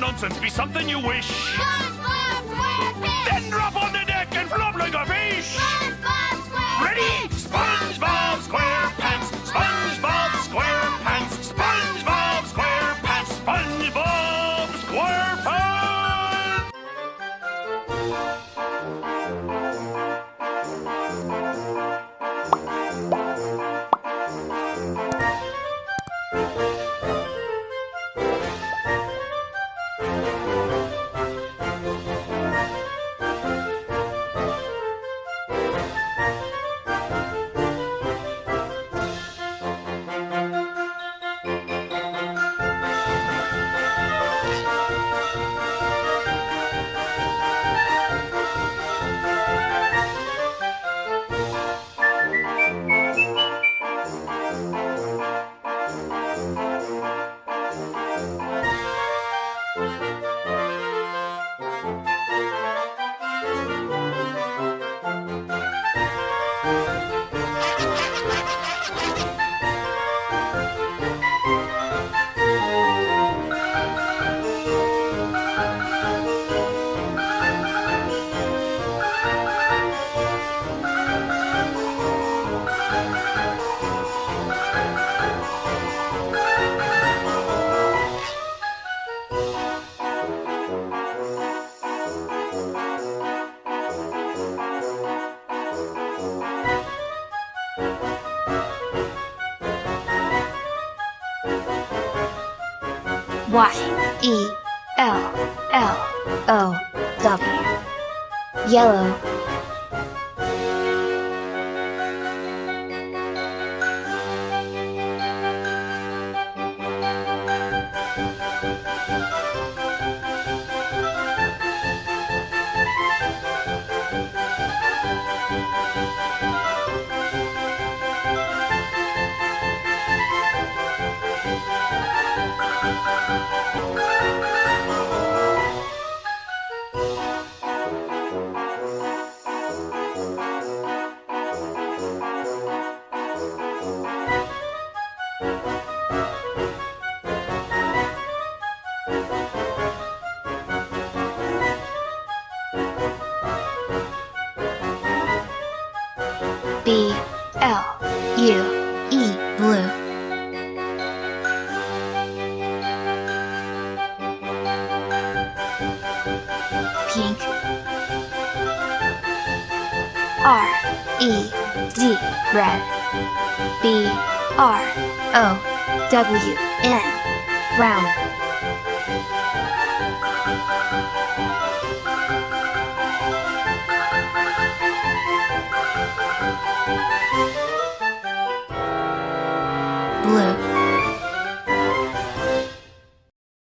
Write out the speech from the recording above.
nonsense be something you wish? SpongeBob SquarePants! Then drop on the deck and flop like a fish! SpongeBob SquarePants! Ready? SpongeBob SquarePants! SpongeBob SquarePants! SpongeBob SquarePants! SpongeBob SquarePants! Y-E-L-L-O-W. Yellow. B-L-U-E. Blue. Pink. R-E-D. Red. B-R-O-W-N. Brown. Blue.